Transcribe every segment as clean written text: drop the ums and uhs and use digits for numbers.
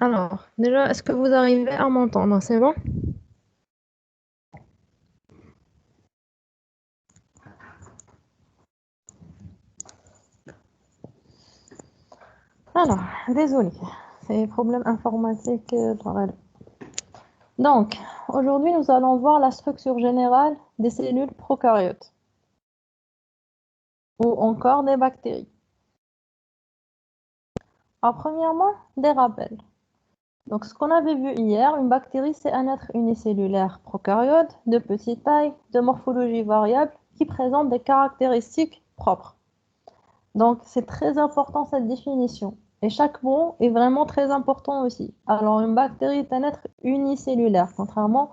Alors, déjà, est-ce que vous arrivez à m'entendre? C'est bon? Alors, désolé, c'est problème informatique. Voilà. Donc, aujourd'hui, nous allons voir la structure générale des cellules prokaryotes ou encore des bactéries. Alors, premièrement, des rappels. Donc, ce qu'on avait vu hier, une bactérie, c'est un être unicellulaire prokaryote de petite taille, de morphologie variable, qui présente des caractéristiques propres. Donc, c'est très important cette définition. Et chaque mot est vraiment très important aussi. Alors, une bactérie est un être unicellulaire, contrairement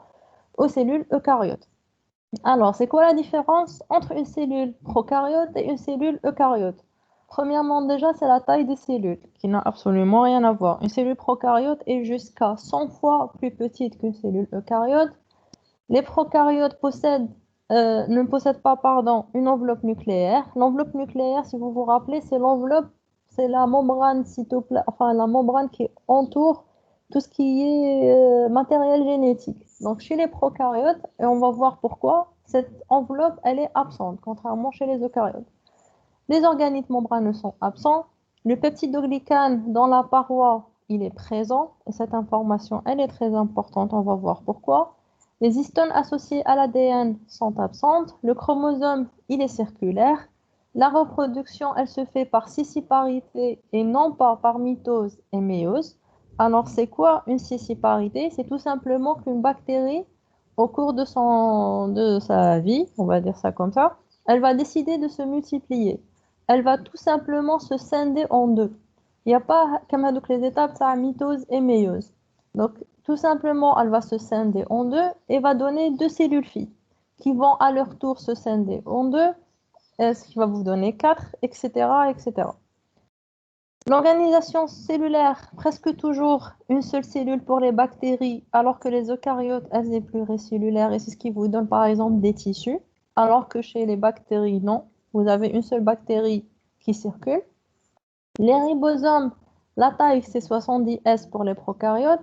aux cellules eucaryotes. Alors, c'est quoi la différence entre une cellule prokaryote et une cellule eucaryote? Premièrement, déjà, c'est la taille des cellules, qui n'a absolument rien à voir. Une cellule prokaryote est jusqu'à 100 fois plus petite qu'une cellule eucaryote. Les prokaryotes ne possèdent pas, pardon, une enveloppe nucléaire. L'enveloppe nucléaire, si vous vous rappelez, c'est la membrane enfin la membrane qui entoure tout ce qui est matériel génétique. Donc chez les prokaryotes, et on va voir pourquoi, cette enveloppe, elle est absente, contrairement chez les eucaryotes. Les organites membraneux sont absents. Le peptidoglycane dans la paroi, il est présent. Et cette information, elle est très importante. On va voir pourquoi. Les histones associées à l'ADN sont absentes. Le chromosome, il est circulaire. La reproduction, elle se fait par scissiparité et non pas par mitose et méiose. Alors, c'est quoi une scissiparité? C'est tout simplement qu'une bactérie, au cours de sa vie, on va dire ça comme ça, elle va décider de se multiplier. Elle va tout simplement se scinder en deux. Il n'y a pas comme les étapes, ça a mitose et méiose. Donc, tout simplement, elle va se scinder en deux et va donner deux cellules filles qui vont à leur tour se scinder en deux, ce qui va vous donner quatre, etc., etc. L'organisation cellulaire, presque toujours une seule cellule pour les bactéries, alors que les eucaryotes, elles sont pluricellulaires et c'est ce qui vous donne par exemple des tissus, alors que chez les bactéries, non. Vous avez une seule bactérie qui circule. Les ribosomes, la taille c'est 70 S pour les prokaryotes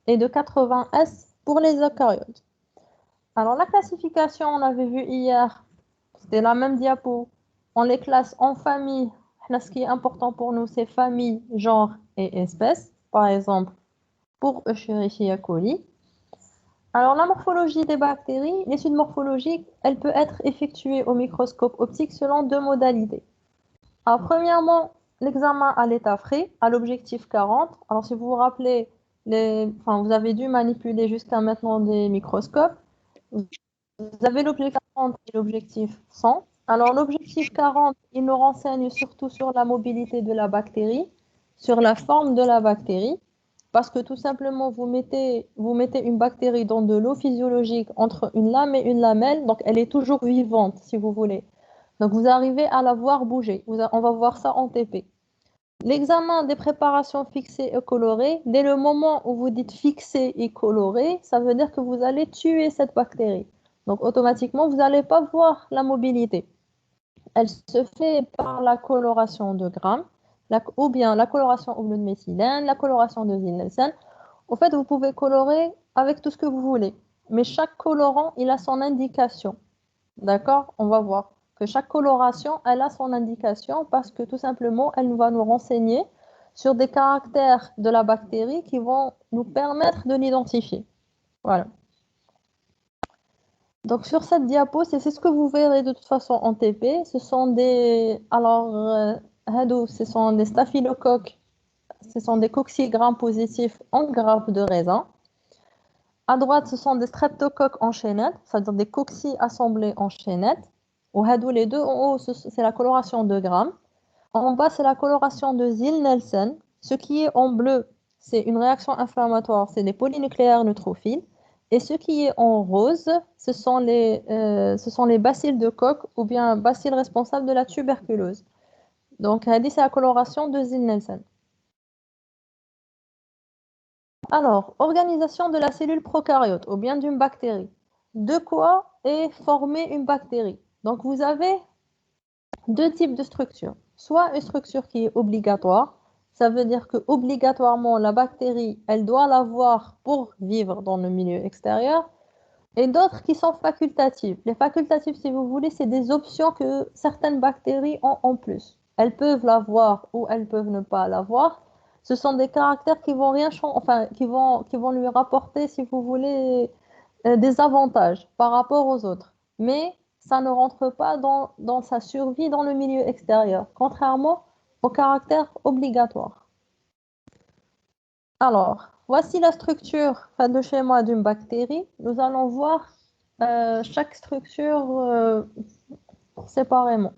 et de 80 S pour les eucaryotes. Alors la classification, on avait vu hier, c'était la même diapo. On les classe en famille. Là, ce qui est important pour nous, c'est famille, genre et espèce. Par exemple, pour Escherichia coli. Alors la morphologie des bactéries, l'étude morphologique, elle peut être effectuée au microscope optique selon deux modalités. Alors, premièrement, l'examen à l'état frais, à l'objectif 40. Alors, si vous vous rappelez, vous avez dû manipuler jusqu'à maintenant des microscopes. Vous avez l'objectif 40 et l'objectif 100. Alors, l'objectif 40, il nous renseigne surtout sur la mobilité de la bactérie, sur la forme de la bactérie, parce que tout simplement, vous mettez une bactérie dans de l'eau physiologique entre une lame et une lamelle, donc elle est toujours vivante, si vous voulez. Donc, vous arrivez à la voir bouger. On va voir ça en TP. L'examen des préparations fixées et colorées, dès le moment où vous dites fixé et coloré, ça veut dire que vous allez tuer cette bactérie. Donc, automatiquement, vous n'allez pas voir la mobilité. Elle se fait par la coloration de Gram, ou bien la coloration au bleu de méthylène, la coloration de Zilnelsen. Au fait, vous pouvez colorer avec tout ce que vous voulez. Mais chaque colorant, il a son indication. D'accord? On va voir que chaque coloration, elle a son indication parce que tout simplement, elle va nous renseigner sur des caractères de la bactérie qui vont nous permettre de l'identifier. Voilà. Donc sur cette diapo, c'est ce que vous verrez de toute façon en TP. Ce sont des staphylocoques, ce sont des cocci positifs en grappe de raisin. À droite, ce sont des streptocoques en chaînette, c'est-à-dire des cocci assemblés en chaînette. Les deux en haut, c'est la coloration de Gram. En bas, c'est la coloration de Zilnelsen. Ce qui est en bleu, c'est une réaction inflammatoire, c'est des polynucléaires neutrophiles. Et ce qui est en rose, ce sont les bacilles de Koch ou bien bacilles responsables de la tuberculose. Donc, c'est la coloration de Zilnelsen. Alors, organisation de la cellule prokaryote ou bien d'une bactérie. De quoi est formée une bactérie? Donc, vous avez deux types de structures. Soit une structure qui est obligatoire, Ça veut dire que obligatoirement la bactérie, elle doit l'avoir pour vivre dans le milieu extérieur, et d'autres qui sont facultatives. Les facultatives, si vous voulez, c'est des options que certaines bactéries ont en plus. Elles peuvent l'avoir ou elles peuvent ne pas l'avoir. Ce sont des caractères qui vont rien enfin, qui vont lui rapporter, si vous voulez, des avantages par rapport aux autres. Mais ça ne rentre pas dans sa survie dans le milieu extérieur, contrairement au caractère obligatoire. Alors, voici la structure, enfin, le schéma d'une bactérie. Nous allons voir chaque structure séparément.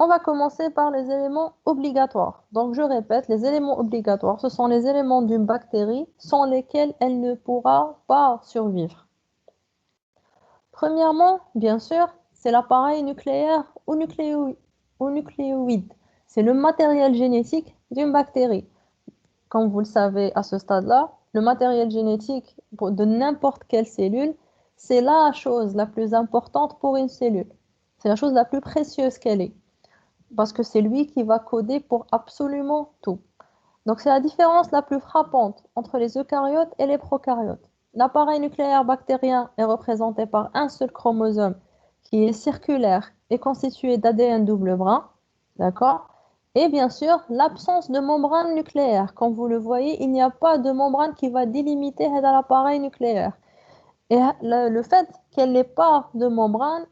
On va commencer par les éléments obligatoires. Donc, je répète, les éléments obligatoires, ce sont les éléments d'une bactérie sans lesquels elle ne pourra pas survivre. Premièrement, bien sûr, c'est l'appareil nucléaire ou nucléoïde. C'est le matériel génétique d'une bactérie. Comme vous le savez à ce stade-là, le matériel génétique de n'importe quelle cellule, c'est la chose la plus importante pour une cellule. C'est la chose la plus précieuse qu'elle est, parce que c'est lui qui va coder pour absolument tout. Donc c'est la différence la plus frappante entre les eucaryotes et les prokaryotes. L'appareil nucléaire bactérien est représenté par un seul chromosome qui est circulaire et constitué d'ADN double brun, d'accord? Et bien sûr, l'absence de membrane nucléaire. Comme vous le voyez, il n'y a pas de membrane qui va délimiter l'appareil nucléaire. Et le fait qu'elle n'ait pas de membrane,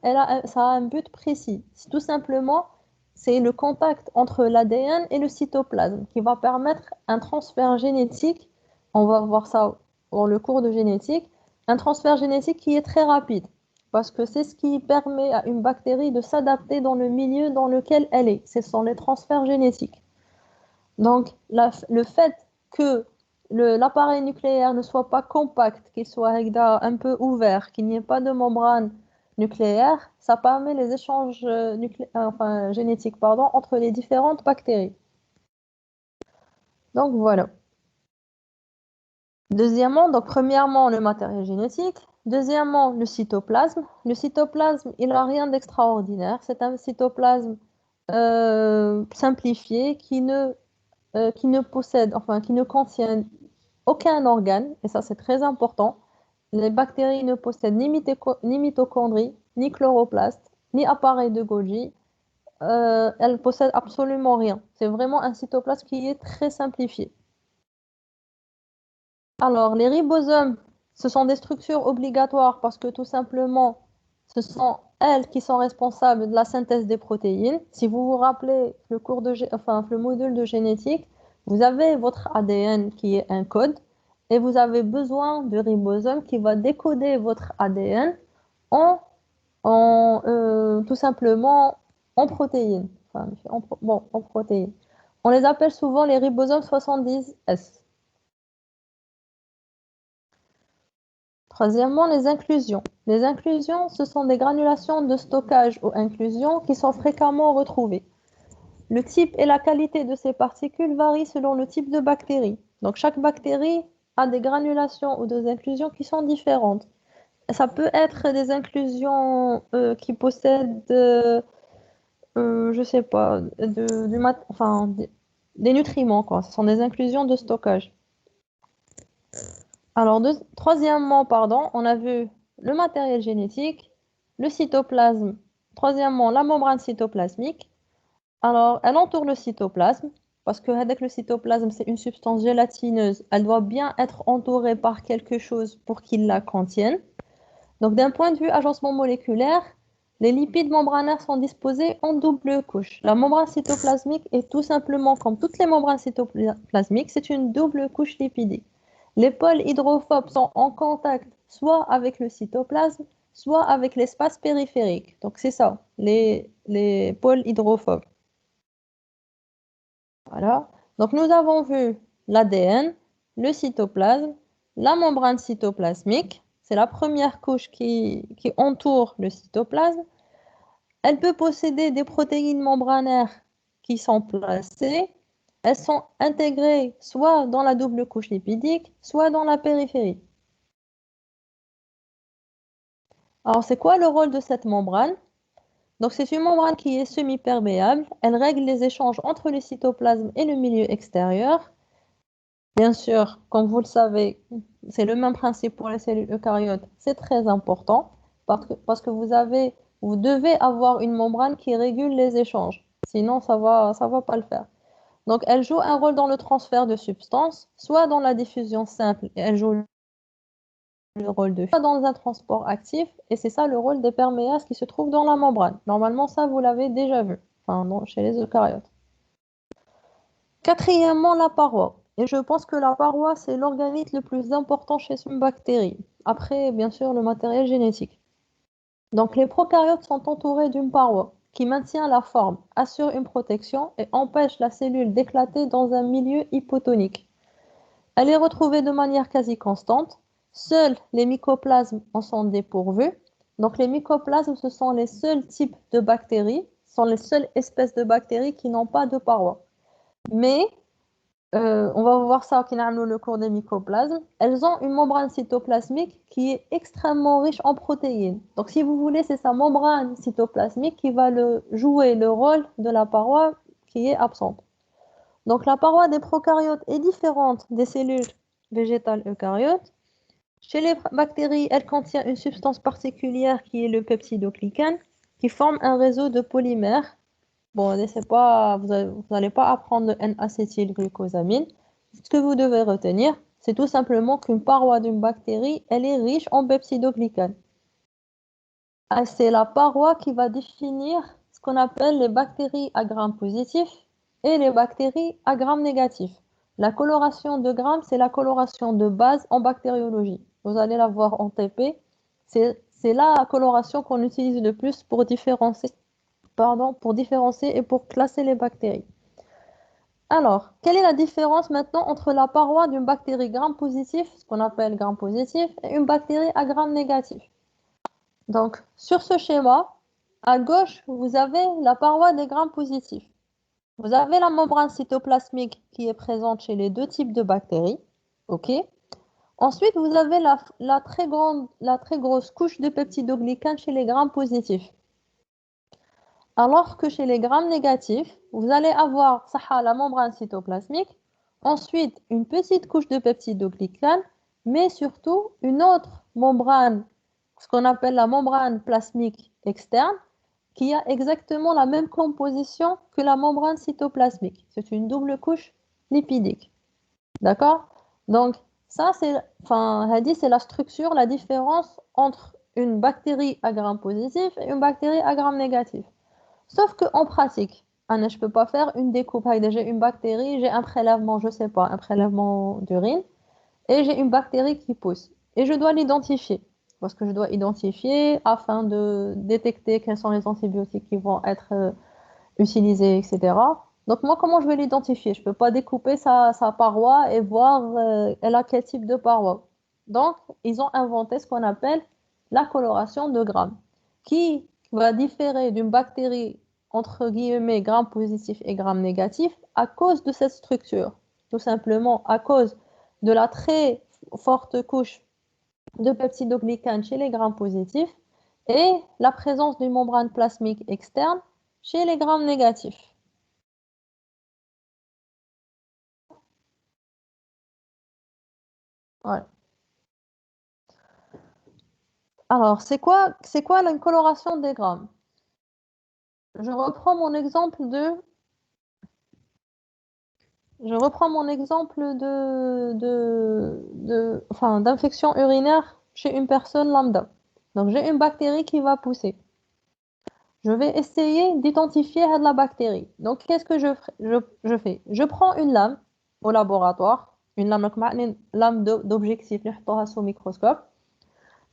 ça a un but précis. C'est tout simplement, c'est le contact entre l'ADN et le cytoplasme qui va permettre un transfert génétique. On va voir ça dans le cours de génétique. Un transfert génétique qui est très rapide parce que c'est ce qui permet à une bactérie de s'adapter dans le milieu dans lequel elle est. Ce sont les transferts génétiques. Donc, le fait que l'appareil nucléaire ne soit pas compact, qu'il soit un peu ouvert, qu'il n'y ait pas de membrane nucléaire, ça permet les échanges enfin, génétiques entre les différentes bactéries. Donc, voilà. Deuxièmement, donc premièrement, le matériel génétique. Deuxièmement, le cytoplasme. Le cytoplasme, il n'a rien d'extraordinaire. C'est un cytoplasme simplifié qui ne possède, enfin, qui ne contient aucun organe, et ça c'est très important. Les bactéries ne possèdent ni mitochondries, ni chloroplaste, ni appareil de Golgi. Elles possèdent absolument rien. C'est vraiment un cytoplasme qui est très simplifié. Alors, les ribosomes, ce sont des structures obligatoires parce que tout simplement, ce sont elles qui sont responsables de la synthèse des protéines. Si vous vous rappelez enfin, le module de génétique, vous avez votre ADN qui est un code et vous avez besoin du ribosome qui va décoder votre ADN tout simplement en protéines. Enfin, en protéines. On les appelle souvent les ribosomes 70S. Troisièmement, les inclusions. Les inclusions, ce sont des granulations de stockage ou inclusions qui sont fréquemment retrouvées. Le type et la qualité de ces particules varient selon le type de bactérie. Donc chaque bactérie a des granulations ou des inclusions qui sont différentes. Ça peut être des inclusions qui possèdent, je sais pas, enfin, des nutriments, quoi. Ce sont des inclusions de stockage. Alors, troisièmement, pardon, on a vu le matériel génétique, le cytoplasme. Troisièmement, la membrane cytoplasmique. Alors, elle entoure le cytoplasme, parce que avec le cytoplasme, c'est une substance gélatineuse. Elle doit bien être entourée par quelque chose pour qu'il la contienne. Donc, d'un point de vue agencement moléculaire, les lipides membranaires sont disposés en double couche. La membrane cytoplasmique est tout simplement, comme toutes les membranes cytoplasmiques, c'est une double couche lipidique. Les pôles hydrophobes sont en contact soit avec le cytoplasme, soit avec l'espace périphérique. Donc, c'est ça, les pôles hydrophobes. Voilà. Donc, nous avons vu l'ADN, le cytoplasme, la membrane cytoplasmique. C'est la première couche qui entoure le cytoplasme. Elle peut posséder des protéines membranaires qui sont placées. Elles sont intégrées soit dans la double couche lipidique, soit dans la périphérie. Alors, c'est quoi le rôle de cette membrane? Donc, c'est une membrane qui est semi-perméable. Elle règle les échanges entre le cytoplasme et le milieu extérieur. Bien sûr, comme vous le savez, c'est le même principe pour les cellules eucaryotes. C'est très important parce que vous devez avoir une membrane qui régule les échanges. Sinon, ça va pas le faire. Donc, elle joue un rôle dans le transfert de substances, soit dans la diffusion simple, et elle joue le rôle de soit dans un transport actif, et c'est ça le rôle des perméases qui se trouvent dans la membrane. Normalement, ça, vous l'avez déjà vu, enfin, chez les eucaryotes. Quatrièmement, la paroi. Et je pense que la paroi, c'est l'organisme le plus important chez une bactérie. Après, bien sûr, le matériel génétique. Donc, les prokaryotes sont entourés d'une paroi qui maintient la forme, assure une protection et empêche la cellule d'éclater dans un milieu hypotonique. Elle est retrouvée de manière quasi constante. Seuls les mycoplasmes en sont dépourvus. Donc, les mycoplasmes, ce sont les seuls types de bactéries, sont les seules espèces de bactéries qui n'ont pas de paroi. Mais on va voir ça qui a le cours des mycoplasmes. Elles ont une membrane cytoplasmique qui est extrêmement riche en protéines. Donc, si vous voulez, c'est sa membrane cytoplasmique qui va jouer le rôle de la paroi qui est absente. Donc, la paroi des prokaryotes est différente des cellules végétales eucaryotes. Chez les bactéries, elle contient une substance particulière qui est le peptidoglycane, qui forme un réseau de polymères. Bon, vous n'allez pas apprendre le N-acétylglucosamine. Ce que vous devez retenir, c'est tout simplement qu'une paroi d'une bactérie, elle est riche en peptidoglycane. Ah, c'est la paroi qui va définir ce qu'on appelle les bactéries à gram positif et les bactéries à gram négatif. La coloration de gram, c'est la coloration de base en bactériologie. Vous allez la voir en TP. C'est la coloration qu'on utilise le plus pour différencier et pour classer les bactéries. Alors, quelle est la différence maintenant entre la paroi d'une bactérie gram-positif, ce qu'on appelle gram-positif, et une bactérie à gram négatif? Donc, sur ce schéma, à gauche, vous avez la paroi des gram-positifs. Vous avez la membrane cytoplasmique qui est présente chez les deux types de bactéries. OK? Ensuite, vous avez la très grosse couche de peptidoglycane chez les gram-positifs. Alors que chez les grammes négatifs, vous allez avoir la membrane cytoplasmique, ensuite une petite couche de peptidoglycane, mais surtout une autre membrane, ce qu'on appelle la membrane plasmique externe, qui a exactement la même composition que la membrane cytoplasmique. C'est une double couche lipidique. D'accord? Donc, ça, c'est la structure, la différence entre une bactérie à gram positif et une bactérie à gram négatif. Sauf qu'en pratique, je ne peux pas faire une découpe. J'ai une bactérie, j'ai un prélèvement, je ne sais pas, un prélèvement d'urine, et j'ai une bactérie qui pousse. Et je dois l'identifier, parce que je dois identifier afin de détecter quels sont les antibiotiques qui vont être utilisés, etc. Donc moi, comment je vais l'identifier? Je ne peux pas découper sa paroi et voir elle a quel type de paroi. Donc, ils ont inventé ce qu'on appelle la coloration de Gram, qui va différer d'une bactérie entre guillemets gram positif et gram négatif à cause de cette structure. Tout simplement à cause de la très forte couche de peptidoglycane chez les grammes positifs et la présence d'une membrane plasmique externe chez les grammes négatifs. Ouais. Alors, c'est quoi la coloration des grammes? Je reprends mon exemple de, je reprends mon exemple enfin, d'infection urinaire chez une personne lambda. Donc, j'ai une bactérie qui va pousser. Je vais essayer d'identifier la bactérie. Donc, qu'est-ce que je fais? Je prends une lame au laboratoire, une lame, une lame d'objectif, sous microscope.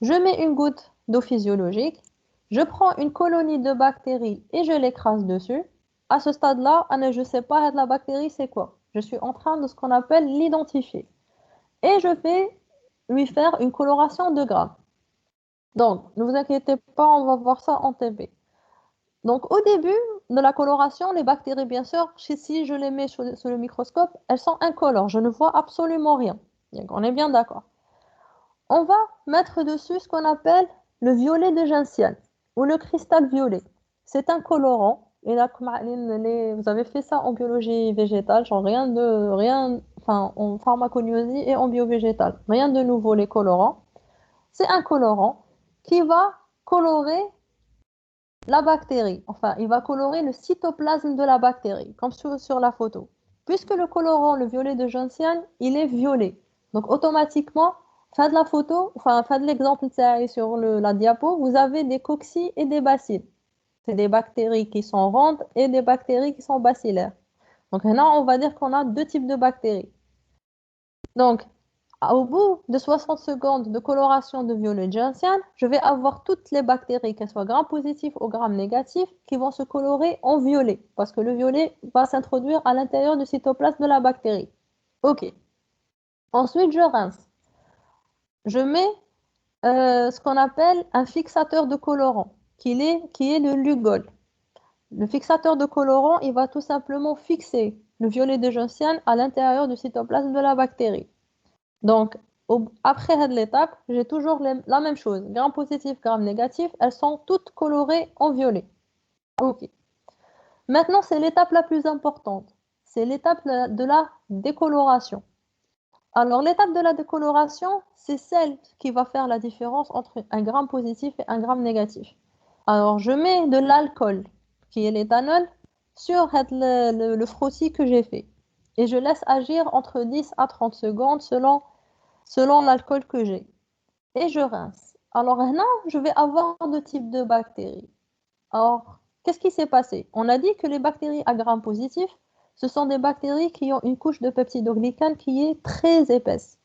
Je mets une goutte d'eau physiologique, je prends une colonie de bactéries et je l'écrase dessus. À ce stade-là, je ne sais pas la bactérie c'est quoi. Je suis en train de ce qu'on appelle l'identifier. Et je vais lui faire une coloration de Gram. Donc, ne vous inquiétez pas, on va voir ça en TP. Donc, au début de la coloration, les bactéries, bien sûr, si je les mets sous le microscope, elles sont incolores. Je ne vois absolument rien. Donc, on est bien d'accord. On va mettre dessus ce qu'on appelle le violet de gentiane ou le cristal violet. C'est un colorant. Et là, vous avez fait ça en biologie végétale, genre enfin, en pharmacognosie et en bio-végétal. Rien de nouveau, les colorants. C'est un colorant qui va colorer la bactérie. Enfin, il va colorer le cytoplasme de la bactérie, comme sur la photo. Puisque le colorant, le violet de gentiane, il est violet. Donc, automatiquement, fin de la photo, enfin, fin de l'exemple sur la diapo, vous avez des coccis et des bacilles. C'est des bactéries qui sont rondes et des bactéries qui sont bacillaires. Donc, maintenant, on va dire qu'on a deux types de bactéries. Donc, au bout de 60 secondes de coloration de violet gentiane, je vais avoir toutes les bactéries, qu'elles soient gram-positifs ou gram-négatifs, qui vont se colorer en violet, parce que le violet va s'introduire à l'intérieur du cytoplasme de la bactérie. OK. Ensuite, je rince. Je mets ce qu'on appelle un fixateur de colorant, qui est le Lugol. Le fixateur de colorant, il va tout simplement fixer le violet de gentiane à l'intérieur du cytoplasme de la bactérie. Donc, après cette étape, j'ai toujours la même chose. Gram positif, gram négatif, elles sont toutes colorées en violet. OK. Maintenant, c'est l'étape la plus importante. C'est l'étape de la décoloration. Alors, l'étape de la décoloration, c'est celle qui va faire la différence entre un gramme positif et un gramme négatif. Alors, je mets de l'alcool, qui est l'éthanol, sur le frottis que j'ai fait. Et je laisse agir entre 10 à 30 secondes selon l'alcool que j'ai. Et je rince. Alors maintenant, je vais avoir deux types de bactéries. Alors, qu'est-ce qui s'est passé? On a dit que les bactéries à gram positif, ce sont des bactéries qui ont une couche de peptidoglycane qui est très épaisse.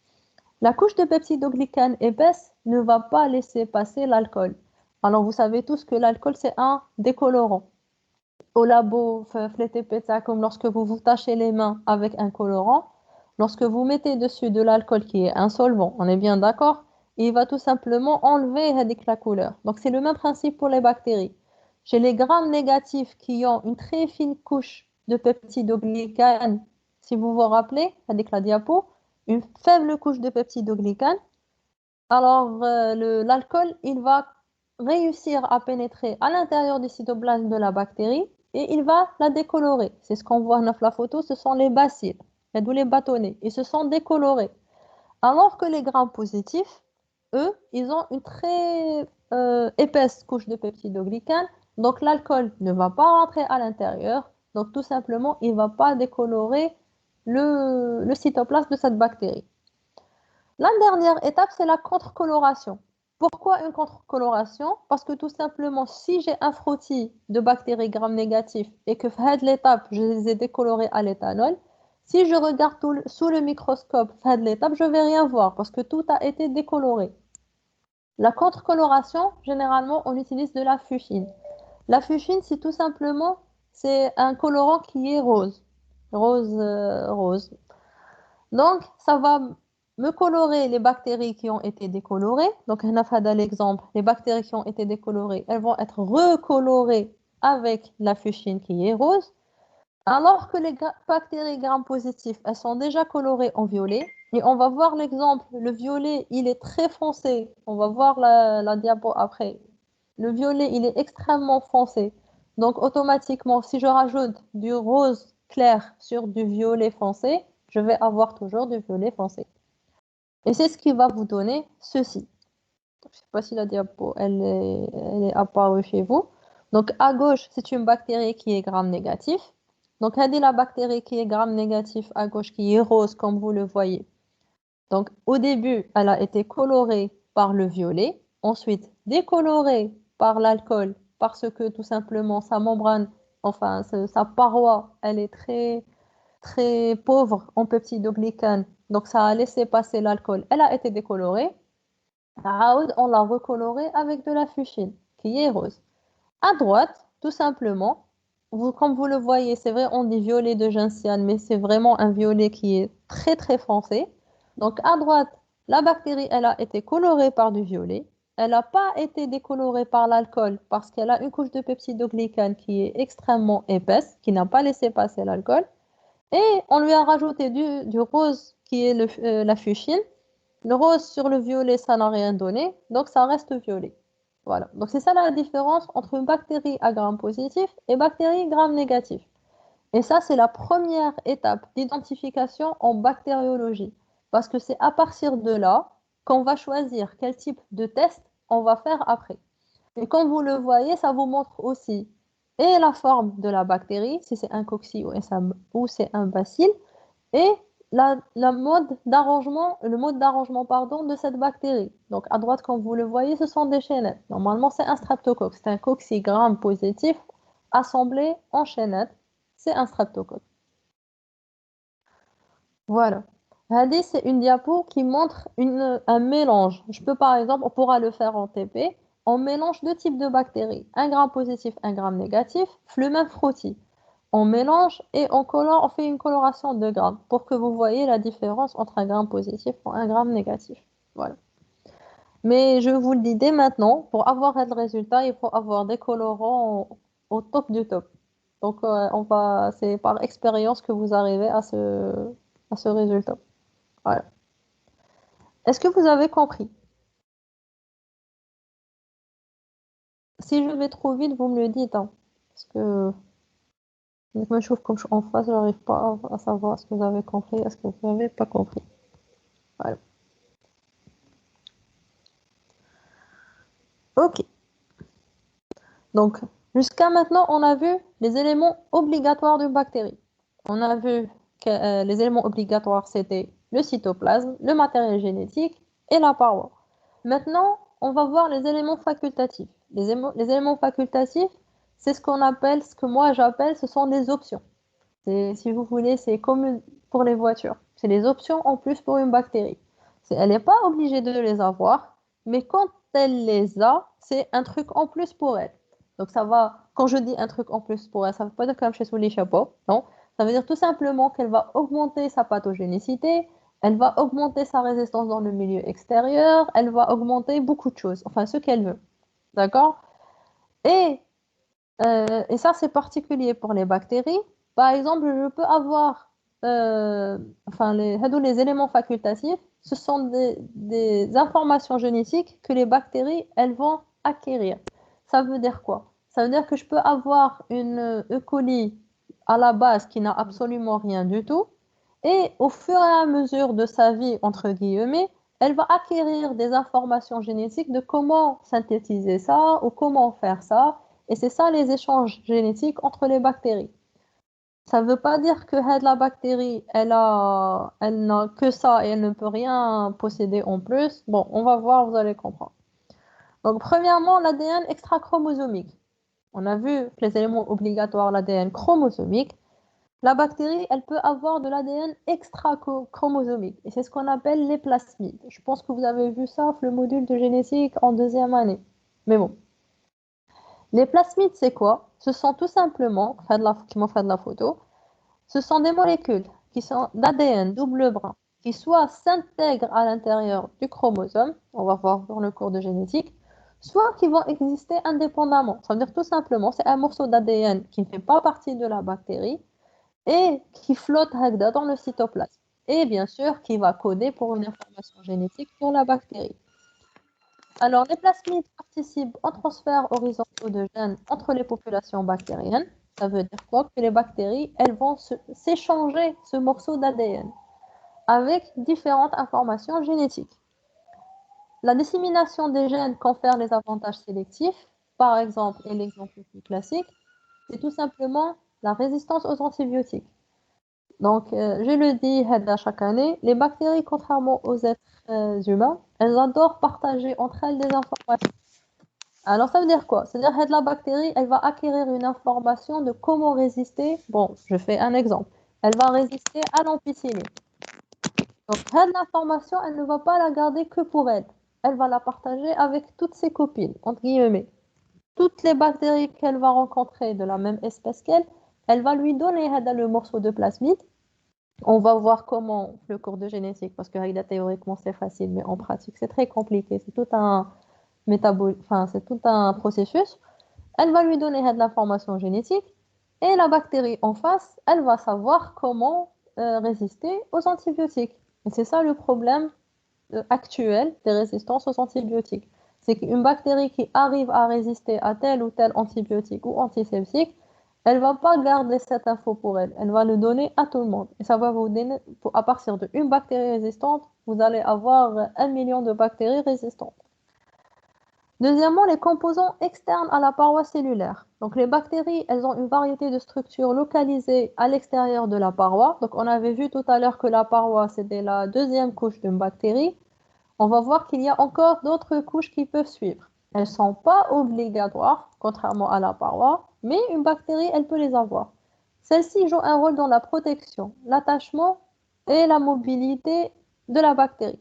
La couche de peptidoglycane épaisse ne va pas laisser passer l'alcool. Alors, vous savez tous que l'alcool, c'est un décolorant. Au labo, comme lorsque vous vous tachez les mains avec un colorant, lorsque vous mettez dessus de l'alcool qui est un solvant, on est bien d'accord, il va tout simplement enlever la couleur. Donc c'est le même principe pour les bactéries. Chez les grammes négatifs qui ont une très fine couche de peptidoglycane, si vous vous rappelez, avec la diapo, une faible couche de peptidoglycane, alors l'alcool, il va réussir à pénétrer à l'intérieur du cytoplasme de la bactérie et il va la décolorer. C'est ce qu'on voit dans la photo, ce sont les bacilles, d'où les bâtonnets, ils se sont décolorés. Alors que les grammes positifs, eux, ils ont une très épaisse couche de peptidoglycane, donc l'alcool ne va pas rentrer à l'intérieur, donc tout simplement, il ne va pas décolorer le cytoplasme de cette bactérie. La dernière étape, c'est la contre-coloration. Pourquoi une contre-coloration? Parce que tout simplement, si j'ai un frottis de bactéries gram négatifs et que cette l'étape, je les ai décolorées à l'éthanol, si je regarde sous le microscope cette l'étape, je ne vais rien voir parce que tout a été décoloré. La contre-coloration, généralement, on utilise de la fuchsine. La fuchsine, c'est un colorant qui est rose. Rose. Donc, ça va me colorer les bactéries qui ont été décolorées. Donc, on a fait l'exemple, les bactéries qui ont été décolorées, elles vont être recolorées avec la fuchsine qui est rose, alors que les bactéries gram-positifs, elles sont déjà colorées en violet. Et on va voir l'exemple, le violet, il est très foncé. On va voir la diapo après. Le violet, il est extrêmement foncé. Donc, automatiquement, si je rajoute du rose clair sur du violet foncé, je vais avoir toujours du violet foncé. Et c'est ce qui va vous donner ceci. Je ne sais pas si la diapo, elle est apparue chez vous. Donc, à gauche, c'est une bactérie qui est gram-négatif. Donc, elle dit la bactérie qui est gram-négatif à gauche, qui est rose, comme vous le voyez. Donc, au début, elle a été colorée par le violet, ensuite décolorée par l'alcool, parce que tout simplement, sa membrane, enfin, sa paroi, elle est très, très pauvre en peptidoglycane. Donc, ça a laissé passer l'alcool. Elle a été décolorée. On l'a recolorée avec de la fuchsine, qui est rose. À droite, tout simplement, comme vous le voyez, c'est vrai, on dit violet de gentiane, mais c'est vraiment un violet qui est très très foncé. Donc à droite, la bactérie, elle a été colorée par du violet. Elle n'a pas été décolorée par l'alcool parce qu'elle a une couche de peptidoglycane qui est extrêmement épaisse, qui n'a pas laissé passer l'alcool. Et on lui a rajouté du rose qui est la fuchsine. Le rose sur le violet, ça n'a rien donné, donc ça reste violet. Voilà. Donc c'est ça la différence entre une bactérie à gram positif et bactérie gram négatif. Et ça, c'est la première étape d'identification en bactériologie. Parce que c'est à partir de là qu'on va choisir quel type de test on va faire après. Et comme vous le voyez, ça vous montre aussi et la forme de la bactérie, si c'est un cocci ou c'est un bacille, et le mode d'arrangement pardon, de cette bactérie. Donc à droite, comme vous le voyez, ce sont des chaînettes. Normalement, c'est un streptocoque. C'est un coccigramme positif assemblé en chaînettes. C'est un streptocoque. Voilà. Hadi, c'est une diapo qui montre un mélange. Je peux par exemple, on pourra le faire en TP. On mélange deux types de bactéries, un gramme positif, un gramme négatif, flumen frottis. On mélange et on colore, on fait une coloration de grammes pour que vous voyez la différence entre un gramme positif et un gramme négatif. Voilà. Mais je vous le dis dès maintenant, pour avoir le résultat, il faut avoir des colorants au top du top. Donc, c'est par expérience que vous arrivez à ce résultat. Voilà. Est-ce que vous avez compris? Si je vais trop vite, vous me le dites, hein. Parce que moi, je trouve comme je suis en face, je n'arrive pas à savoir ce que vous avez compris, est-ce que vous n'avez pas compris. Voilà. Ok. Donc, jusqu'à maintenant, on a vu les éléments obligatoires d'une bactérie. On a vu que les éléments obligatoires, c'était le cytoplasme, le matériel génétique et la paroi. Maintenant, on va voir les éléments facultatifs. Les éléments facultatifs, c'est ce qu'on appelle, ce que moi j'appelle, ce sont des options. Si vous voulez, c'est comme pour les voitures. C'est les options en plus pour une bactérie. Elle n'est pas obligée de les avoir, mais quand elle les a, c'est un truc en plus pour elle. Donc ça va, quand je dis un truc en plus pour elle, ça ne veut pas dire comme chez sous les chapeaux, non. Ça veut dire tout simplement qu'elle va augmenter sa pathogénicité, elle va augmenter sa résistance dans le milieu extérieur, elle va augmenter beaucoup de choses, enfin ce qu'elle veut. D'accord? Et et ça, c'est particulier pour les bactéries. Par exemple, je peux avoir, enfin, les éléments facultatifs, ce sont des informations génétiques que les bactéries, elles vont acquérir. Ça veut dire quoi? Ça veut dire que je peux avoir une E. coli à la base qui n'a absolument rien du tout, et au fur et à mesure de sa vie, entre guillemets, elle va acquérir des informations génétiques de comment synthétiser ça ou comment faire ça. Et c'est ça les échanges génétiques entre les bactéries. Ça ne veut pas dire que la bactérie, elle n'a que ça et elle ne peut rien posséder en plus. Bon, on va voir, vous allez comprendre. Donc, premièrement, l'ADN extrachromosomique. On a vu que les éléments obligatoires, l'ADN chromosomique. La bactérie, elle peut avoir de l'ADN extra-chromosomique. Et c'est ce qu'on appelle les plasmides. Je pense que vous avez vu ça, le module de génétique en deuxième année. Mais bon. Les plasmides, c'est quoi? Ce sont tout simplement, qui m'ont fait de la photo, ce sont des molécules qui sont d'ADN double brin, qui soit s'intègrent à l'intérieur du chromosome, on va voir dans le cours de génétique, soit qui vont exister indépendamment. Ça veut dire tout simplement, c'est un morceau d'ADN qui ne fait pas partie de la bactérie, et qui flotte dans le cytoplasme. Et bien sûr, qui va coder pour une information génétique pour la bactérie. Alors, les plasmides participent au transfert horizontaux de gènes entre les populations bactériennes. Ça veut dire quoi? Que les bactéries, elles vont s'échanger ce morceau d'ADN avec différentes informations génétiques. La dissémination des gènes confère les avantages sélectifs. Par exemple, et l'exemple le plus classique, c'est tout simplement la résistance aux antibiotiques. Donc, je le dis chaque année, les bactéries, contrairement aux êtres humains, elles adorent partager entre elles des informations. Alors, ça veut dire quoi? C'est-à-dire que la bactérie, elle va acquérir une information de comment résister. Bon, je fais un exemple. Elle va résister à l'ampicilline. Donc, l'information, elle ne va pas la garder que pour elle. Elle va la partager avec toutes ses copines, entre guillemets. Toutes les bactéries qu'elle va rencontrer de la même espèce qu'elle, elle va lui donner le morceau de plasmide. On va voir comment le cours de génétique, parce que théoriquement c'est facile, mais en pratique c'est très compliqué. C'est tout un enfin c'est tout un processus. Elle va lui donner de l'information génétique et la bactérie en face, elle va savoir comment résister aux antibiotiques. Et c'est ça le problème actuel des résistances aux antibiotiques. C'est qu'une bactérie qui arrive à résister à tel ou tel antibiotique ou antiseptique, elle ne va pas garder cette info pour elle. Elle va le donner à tout le monde. Et ça va vous donner, à partir d'une bactérie résistante, vous allez avoir 1 million de bactéries résistantes. Deuxièmement, les composants externes à la paroi cellulaire. Donc les bactéries, elles ont une variété de structures localisées à l'extérieur de la paroi. Donc on avait vu tout à l'heure que la paroi, c'était la deuxième couche d'une bactérie. On va voir qu'il y a encore d'autres couches qui peuvent suivre. Elles ne sont pas obligatoires, contrairement à la paroi, mais une bactérie, elle peut les avoir. Celles-ci jouent un rôle dans la protection, l'attachement et la mobilité de la bactérie.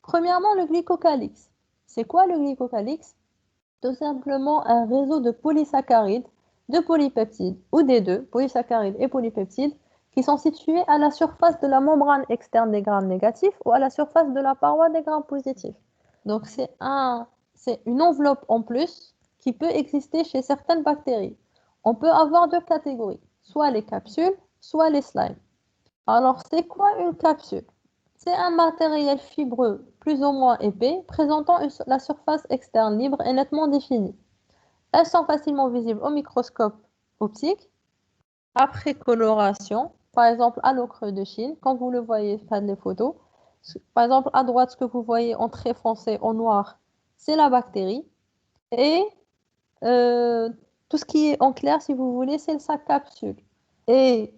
Premièrement, le glycocalyx. C'est quoi le glycocalyx? Tout simplement un réseau de polysaccharides, de polypeptides, ou des deux, polysaccharides et polypeptides, qui sont situés à la surface de la membrane externe des grammes négatifs ou à la surface de la paroi des grammes positifs. Donc c'est une enveloppe en plus qui peut exister chez certaines bactéries. On peut avoir deux catégories, soit les capsules, soit les slimes. Alors, c'est quoi une capsule? C'est un matériel fibreux plus ou moins épais, présentant la surface externe libre et nettement définie. Elles sont facilement visibles au microscope optique, après coloration, par exemple à l'eau creux de Chine, quand vous le voyez faire les photos. Par exemple, à droite, ce que vous voyez en trait foncé, en noir, c'est la bactérie. Et euh, tout ce qui est en clair, si vous voulez, c'est sa capsule. Et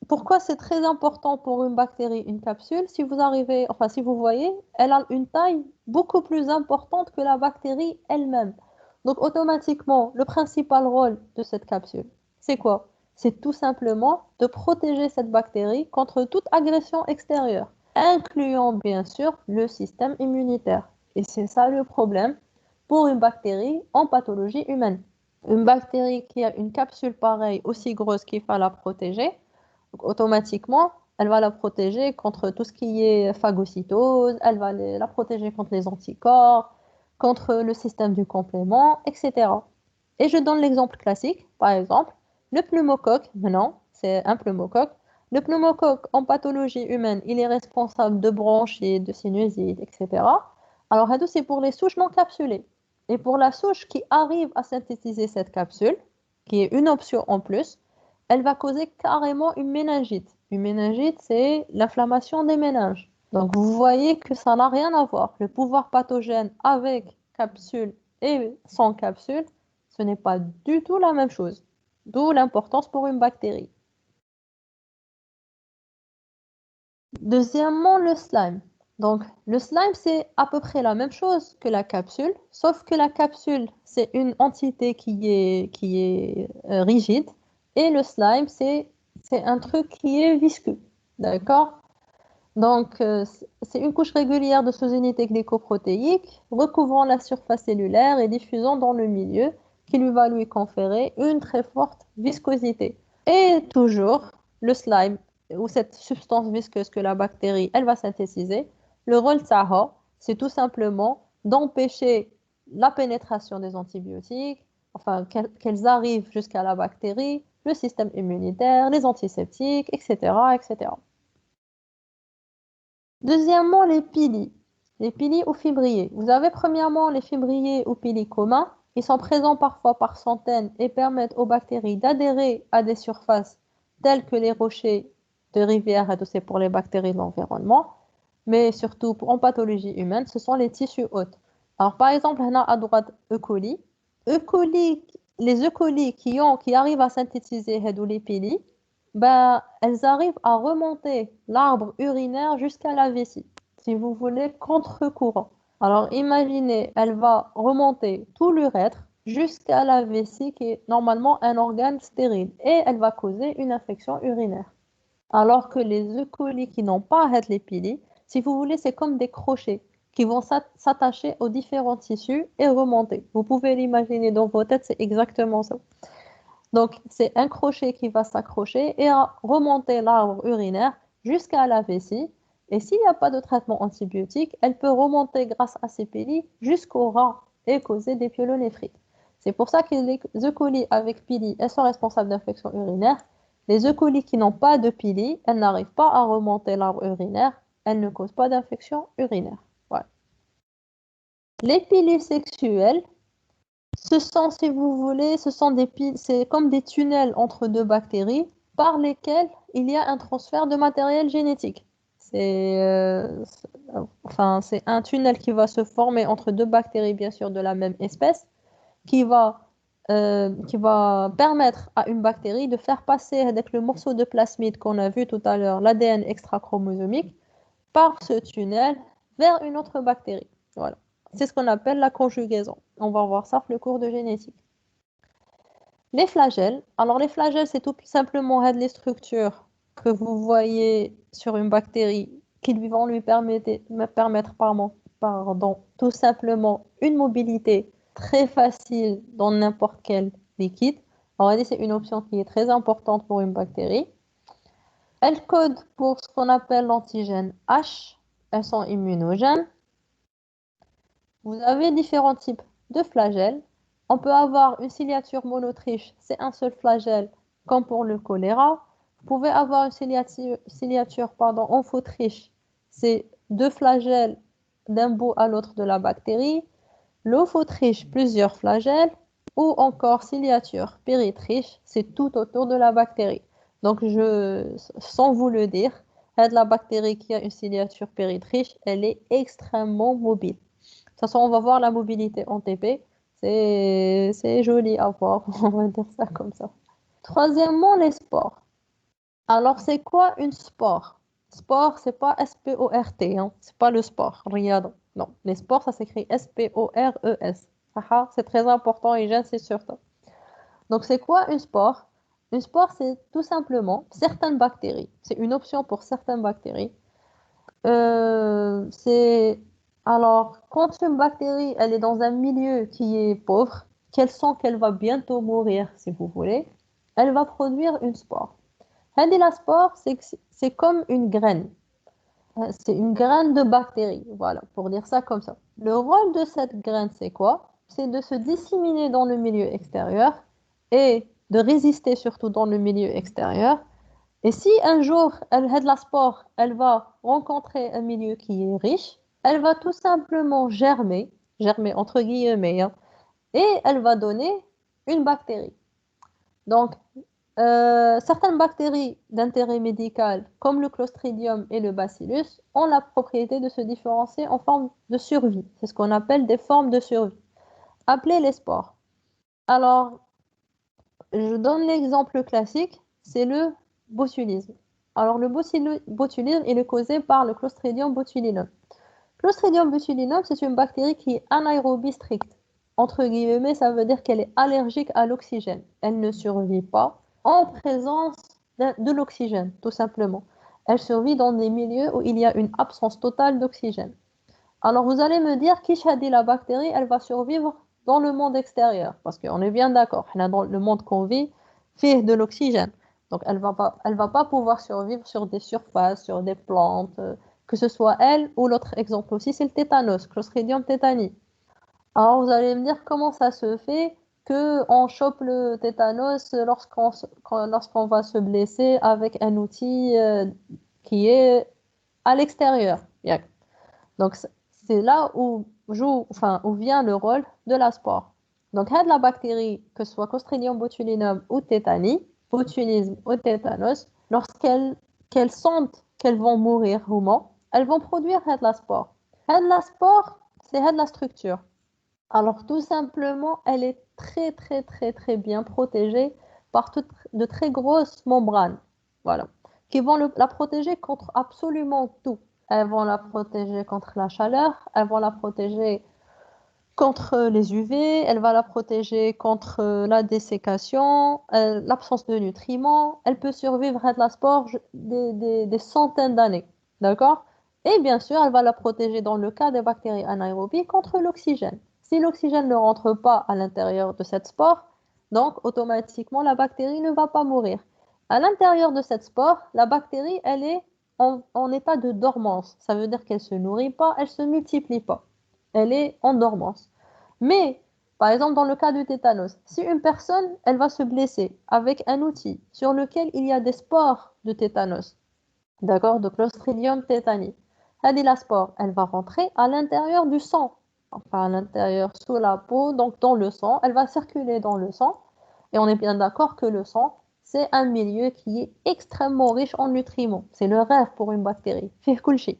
pourquoi c'est très important pour une bactérie, une capsule? Si vous arrivez, enfin, si vous voyez, elle a une taille beaucoup plus importante que la bactérie elle-même. Donc, automatiquement, le principal rôle de cette capsule, c'est quoi? C'est tout simplement de protéger cette bactérie contre toute agression extérieure, incluant bien sûr le système immunitaire. Et c'est ça le problème pour une bactérie en pathologie humaine. Une bactérie qui a une capsule pareille, aussi grosse qu'il faut la protéger, donc, automatiquement, elle va la protéger contre tout ce qui est phagocytose, elle va la protéger contre les anticorps, contre le système du complément, etc. Et je donne l'exemple classique, par exemple, le pneumocoque, maintenant, c'est un pneumocoque. Le pneumocoque en pathologie humaine, il est responsable de bronchites, de sinusite, etc. Alors, c'est pour les souches non capsulées. Et pour la souche qui arrive à synthétiser cette capsule, qui est une option en plus, elle va causer carrément une méningite. Une méningite, c'est l'inflammation des méninges. Donc vous voyez que ça n'a rien à voir. Le pouvoir pathogène avec capsule et sans capsule, ce n'est pas du tout la même chose. D'où l'importance pour une bactérie. Deuxièmement, le slime. Donc le slime, c'est à peu près la même chose que la capsule, sauf que la capsule, c'est une entité qui est rigide, et le slime, c'est un truc qui est visqueux. D'accord? Donc, c'est une couche régulière de sous-unités glycoprotéiques recouvrant la surface cellulaire et diffusant dans le milieu, qui lui va lui conférer une très forte viscosité. Et toujours, le slime, ou cette substance visqueuse que la bactérie, elle va synthétiser, le rôle SAHA, c'est tout simplement d'empêcher la pénétration des antibiotiques, enfin qu'elles arrivent jusqu'à la bactérie, le système immunitaire, les antiseptiques, etc., etc. Deuxièmement, les pili. Les pili ou fibriers. Vous avez premièrement les fibriers ou pili communs. Ils sont présents parfois par centaines et permettent aux bactéries d'adhérer à des surfaces telles que les rochers de rivière, et c'est pour les bactéries de l'environnement, mais surtout en pathologie humaine, ce sont les tissus hôtes. Alors par exemple, on a à droite E. coli. E. coli, les E. coli qui arrivent à synthétiser les pili, ben, elles arrivent à remonter l'arbre urinaire jusqu'à la vessie, si vous voulez, contre-courant. Alors imaginez, elle va remonter tout l'urètre jusqu'à la vessie qui est normalement un organe stérile et elle va causer une infection urinaire. Alors que les E. coli qui n'ont pas les pili, si vous voulez, c'est comme des crochets qui vont s'attacher aux différents tissus et remonter. Vous pouvez l'imaginer dans vos têtes, c'est exactement ça. Donc, c'est un crochet qui va s'accrocher et remonter l'arbre urinaire jusqu'à la vessie. Et s'il n'y a pas de traitement antibiotique, elle peut remonter grâce à ces pili jusqu'au rein et causer des pyélonéphrite. C'est pour ça que les E. coli avec pili, elles sont responsables d'infections urinaires. Les E. coli qui n'ont pas de pili, elles n'arrivent pas à remonter l'arbre urinaire, elles ne causent pas d'infection urinaire. Voilà. Les pilules sexuelles, ce sont, si vous voulez, c'est comme des tunnels entre deux bactéries par lesquels il y a un transfert de matériel génétique. C'est un tunnel qui va se former entre deux bactéries, bien sûr, de la même espèce, qui va permettre à une bactérie de faire passer avec le morceau de plasmide qu'on a vu tout à l'heure, l'ADN extra-chromosomique, par ce tunnel vers une autre bactérie. Voilà. C'est ce qu'on appelle la conjugaison. On va voir ça dans le cours de génétique. Les flagelles. Alors, les flagelles, c'est tout simplement les structures que vous voyez sur une bactérie qui vont lui permettre tout simplement une mobilité très facile dans n'importe quel liquide. Alors, c'est une option qui est très importante pour une bactérie. Elles codent pour ce qu'on appelle l'antigène H. Elles sont immunogènes. Vous avez différents types de flagelles. On peut avoir une ciliature monotriche, c'est un seul flagelle, comme pour le choléra. Vous pouvez avoir une ciliature amphotriche, c'est deux flagelles d'un bout à l'autre de la bactérie. L'omphotriche, plusieurs flagelles. Ou encore ciliature péritriche, c'est tout autour de la bactérie. Donc, sans vous le dire, la bactérie qui a une ciliature péritriche, elle est extrêmement mobile. De toute façon, on va voir la mobilité en TP. C'est joli à voir, on va dire ça comme ça. Troisièmement, les sports. Alors, c'est quoi une sport? Sport, c'est pas S-P-O-R-T, hein. C'est pas le sport, riyada. Non, les sports, ça s'écrit S-P-O-R-E-S. C'est très important et j'insiste sur ça. Donc, c'est quoi une spore? Une spore, c'est tout simplement certaines bactéries. C'est une option pour certaines bactéries. C'est alors quand une bactérie elle est dans un milieu qui est pauvre, qu'elle sent qu'elle va bientôt mourir, si vous voulez, elle va produire une spore. La spore, c'est comme une graine. C'est une graine de bactérie, voilà, pour dire ça comme ça. Le rôle de cette graine, c'est quoi? C'est de se disséminer dans le milieu extérieur et de résister surtout dans le milieu extérieur. Et si un jour, elle a de la spore, elle va rencontrer un milieu qui est riche, elle va tout simplement germer entre guillemets, hein, et elle va donner une bactérie. Donc, certaines bactéries d'intérêt médical, comme le Clostridium et le Bacillus, ont la propriété de se différencier en forme de survie. C'est ce qu'on appelle des formes de survie, appelées les spores. Alors, je donne l'exemple classique, c'est le botulisme. Alors, le botulisme, il est causé par le Clostridium botulinum. Clostridium botulinum, c'est une bactérie qui est anaérobie stricte. Entre guillemets, ça veut dire qu'elle est allergique à l'oxygène. Elle ne survit pas en présence de l'oxygène, tout simplement. Elle survit dans des milieux où il y a une absence totale d'oxygène. Alors, vous allez me dire, dit la bactérie, elle va survivre dans le monde extérieur. Parce qu'on est bien d'accord, dans le monde qu'on vit, fait de l'oxygène. Donc, elle va pas pouvoir survivre sur des surfaces, sur des plantes, que ce soit elle ou l'autre exemple aussi, c'est le tétanos, Clostridium tetani. Alors, vous allez me dire comment ça se fait qu'on chope le tétanos lorsqu'on va se blesser avec un outil qui est à l'extérieur. Bien. Donc, c'est là où vient le rôle de la spore. Donc, la bactérie, que ce soit Clostridium botulinum ou tétanie, botulisme ou tétanos, qu'elles sentent qu'elles vont mourir ou non, elles vont produire la spore. La spore, c'est la structure. Alors, tout simplement, elle est très, très, très, très bien protégée par de très grosses membranes. Voilà. Qui vont la protéger contre absolument tout. Elles vont la protéger contre la chaleur, elles vont la protéger contre les UV, elle va la protéger contre la dessécation, l'absence de nutriments. Elle peut survivre à de la spore des centaines d'années. D'accord? Et bien sûr, elle va la protéger dans le cas des bactéries anaérobies contre l'oxygène. Si l'oxygène ne rentre pas à l'intérieur de cette spore, donc automatiquement la bactérie ne va pas mourir. À l'intérieur de cette spore, la bactérie, elle est en état de dormance. Ça veut dire qu'elle ne se nourrit pas, elle ne se multiplie pas. Elle est en dormance. Mais, par exemple, dans le cas du tétanos, si une personne, elle va se blesser avec un outil sur lequel il y a des spores de tétanos, d'accord, de Clostridium tetani, la spore, elle va rentrer à l'intérieur du sang. enfin à l'intérieur, sous la peau, donc dans le sang. Elle va circuler dans le sang. Et on est bien d'accord que le sang, c'est un milieu qui est extrêmement riche en nutriments. C'est le rêve pour une bactérie. فيه كل شيء.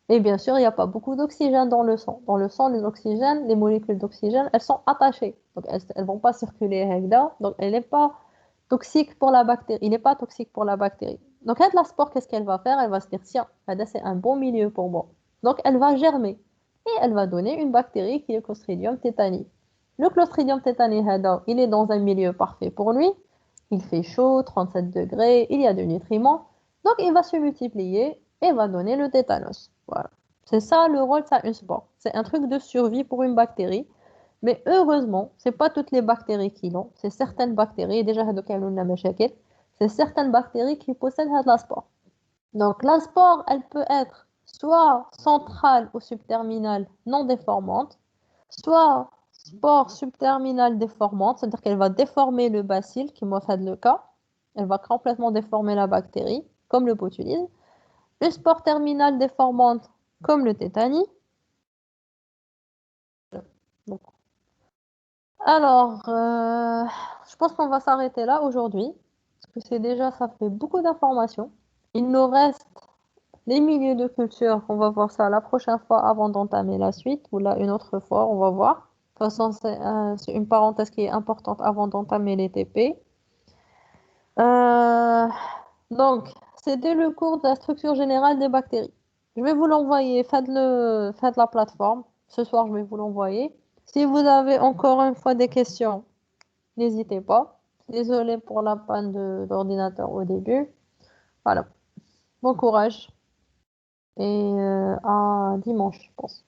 Et bien sûr, il n'y a pas beaucoup d'oxygène dans le sang. Dans le sang, les molécules d'oxygène, elles sont attachées. Donc, elles ne vont pas circuler هكذا. Donc, elle n'est pas toxique pour la bactérie. Il n'est pas toxique pour la bactérie. Donc, la spore, qu'est-ce qu'elle va faire? Elle va se dire, tiens, c'est un bon milieu pour moi. Donc, elle va germer. Et elle va donner une bactérie qui est Clostridium tetani. Le Clostridium tetani, il est dans un milieu parfait pour lui. Il fait chaud, 37 degrés, il y a des nutriments. Donc, il va se multiplier et va donner le tétanos. Voilà. C'est ça le rôle, ça, une spore. C'est un truc de survie pour une bactérie. Mais heureusement, c'est pas toutes les bactéries qui l'ont. C'est certaines bactéries, déjà, c'est certaines bactéries qui possèdent la spore. Donc, la spore, elle peut être soit centrale ou subterminale non déformante, soit spore subterminale déformante, c'est-à-dire qu'elle va déformer le bacille, qui moi fait le cas. Elle va complètement déformer la bactérie, comme le botulisme. Une spore terminale déformante, comme le tétanie. Donc, alors, je pense qu'on va s'arrêter là aujourd'hui, parce que c'est déjà, ça fait beaucoup d'informations. Il nous reste les milieux de culture, on va voir ça la prochaine fois avant d'entamer la suite, ou là une autre fois, on va voir. De toute façon, c'est une parenthèse qui est importante avant d'entamer les TP. Euh, donc, c'était le cours de la structure générale des bactéries. Je vais vous l'envoyer, faites la plateforme. Ce soir, je vais vous l'envoyer. Si vous avez encore une fois des questions, n'hésitez pas. Désolée pour la panne d'ordinateur au début. Voilà. Bon courage et à dimanche, je pense.